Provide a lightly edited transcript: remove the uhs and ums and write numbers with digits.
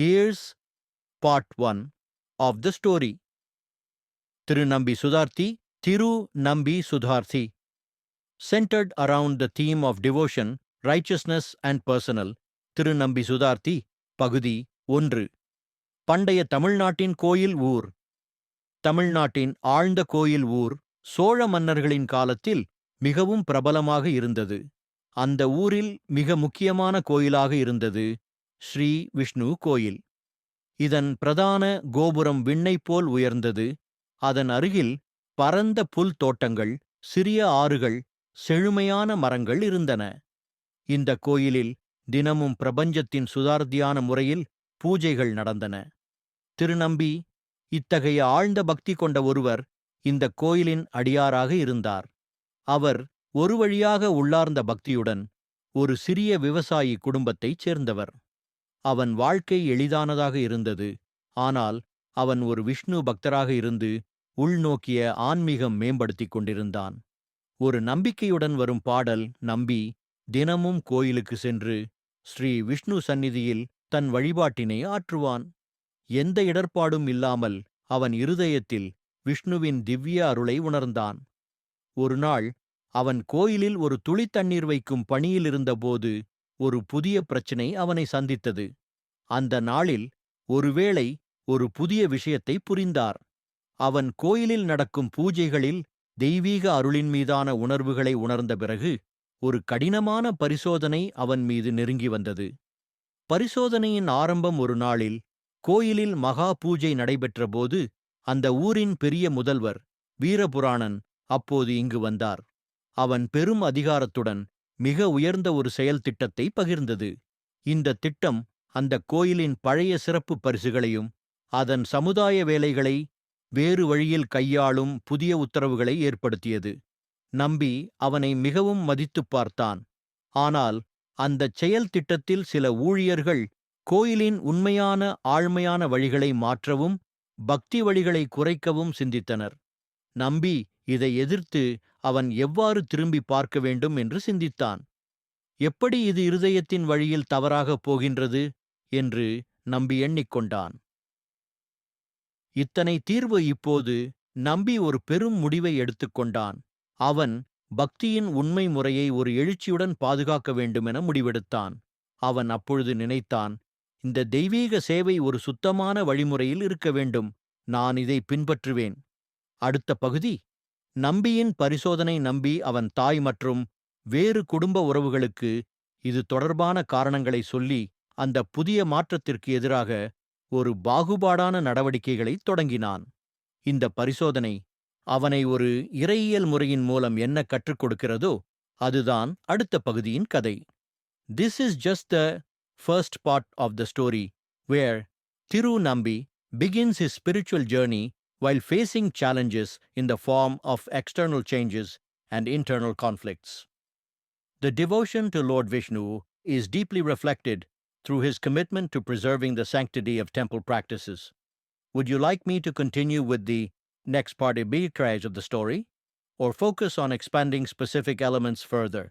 Here's part 1 of the story. Tirunambi Sudarthi, Thiru Nambi Sudarthi. Centered around the theme of devotion, righteousness and personal, Tirunambi Sudarthi, பகுதி 1. பண்டைய தமிழ்நாட்டின் கோயில் ஊர். தமிழ்நாட்டின் ஆழ்ந்த கோயில் ஊர் சோழ மன்னர்களின் காலத்தில் மிகவும் பிரபலமாக இருந்தது. அந்த ஊரில் மிக முக்கியமான கோயிலாக இருந்தது ஸ்ரீ விஷ்ணு கோயில். இதன் பிரதான கோபுரம் விண்ணைப் போல் உயர்ந்தது. அதன் அருகில் பரந்த புல் தோட்டங்கள், சிறிய ஆறுகள், செழுமையான மரங்கள் இருந்தன. இந்த கோயிலில் தினமும் பிரபஞ்சத்தின் சுதார்த்தியான முறையில் பூஜைகள் நடந்தன. திருநம்பி இத்தகைய ஆழ்ந்த பக்தி கொண்ட ஒருவர் இந்த கோயிலின் அடியாராக இருந்தார். அவர் ஒரு வழியாக உள்ளார்ந்த பக்தியுடன் ஒரு சிறிய விவசாயி குடும்பத்தைச் சேர்ந்தவர். அவன் வாழ்க்கை எளிதானதாக இருந்தது. ஆனால் அவன் ஒரு விஷ்ணு பக்தராக இருந்து உள்நோக்கிய ஆன்மீகம் மேம்படுத்திக் கொண்டிருந்தான். ஒரு நம்பிக்கையுடன் வரும் பாடல் நம்பி தினமும் கோயிலுக்கு சென்று ஸ்ரீ விஷ்ணு சந்நிதியில் தன் வழிபாட்டினை ஆற்றுவான். எந்த இடர்பாடும் இல்லாமல் அவன் இருதயத்தில் விஷ்ணுவின் திவ்ய அருளை உணர்ந்தான். ஒரு நாள் அவன் கோயிலில் ஒரு துளி தண்ணீர் வைக்கும் பணியில் இருந்தபோது ஒரு புதிய பிரச்சினை அவனை சந்தித்தது. அந்த நாளில் ஒருவேளை ஒரு புதிய விஷயத்தை புரிந்தார். அவன் கோயிலில் நடக்கும் பூஜைகளில் தெய்வீக அருளின் மீதான உணர்வுகளை உணர்ந்த பிறகு ஒரு கடினமான பரிசோதனை அவன் மீது நெருங்கி வந்தது. பரிசோதனையின் ஆரம்பம் ஒரு நாளில் கோயிலில் மகா பூஜை நடைபெற்றபோது அந்த ஊரின் பெரிய முதல்வர் வீரபுராணன் அப்போது இங்கு வந்தார். அவன் பெரும் அதிகாரத்துடன் மிக உயர்ந்த ஒரு செயல் திட்டத்தை பகிர்ந்தது. இந்த திட்டம் அந்த கோயிலின் பழைய சிறப்பு பரிசுகளையும் அதன் சமுதாய வேலைகளை வேறு வழியில் கையாளும் புதிய உத்தரவுகளை ஏற்படுத்தியது. நம்பி அவனை மிகவும் மதித்துப் பார்த்தான். ஆனால் அந்தச் செயல் திட்டத்தில் சில ஊழியர்கள் கோயிலின் உண்மையான ஆழ்மையான வழிகளை மாற்றவும் பக்தி வழிகளை குறைக்கவும் சிந்தித்தனர். நம்பி இதை எதிர்த்து அவன் எவ்வாறு திரும்பி பார்க்க வேண்டும் என்று சிந்தித்தான். எப்படி இது இருதயத்தின் வழியில் தவறாகப் போகின்றது என்று நம்பி எண்ணிக்கொண்டான். இத்தனை தீர்வு இப்போது நம்பி ஒரு பெரும் முடிவை எடுத்துக்கொண்டான். அவன் பக்தியின் உண்மை முறையை ஒரு எழுச்சியுடன் பாதுகாக்க வேண்டுமென முடிவெடுத்தான். அவன் அப்பொழுது நினைத்தான், இந்த தெய்வீக சேவை ஒரு சுத்தமான வழிமுறையில் இருக்க வேண்டும். நான் இதை பின்பற்றுவேன். அடுத்த பகுதி நம்பியின் பரிசோதனை. நம்பி அவன் தாய் மற்றும் வேறு குடும்ப உறவுகளுக்கு இது தொடர்பான காரணங்களை சொல்லி அந்த புதிய மாற்றத்திற்கு எதிராக ஒரு பாகுபாடான நடவடிக்கைகளை தொடங்கினான். இந்த பரிசோதனை அவனை ஒரு இறையியல் முறையின் மூலம் என்ன கற்றுக் கொடுக்கிறதோ அதுதான் அடுத்த பகுதியின் கதை. This is just the first part of the story where Thiru Nambi begins his spiritual journey while facing challenges in the form of external changes and internal conflicts. The devotion to Lord Vishnu is deeply reflected through his commitment to preserving the sanctity of temple practices. Would you like me to continue with the next part of the story, or focus on expanding specific elements further?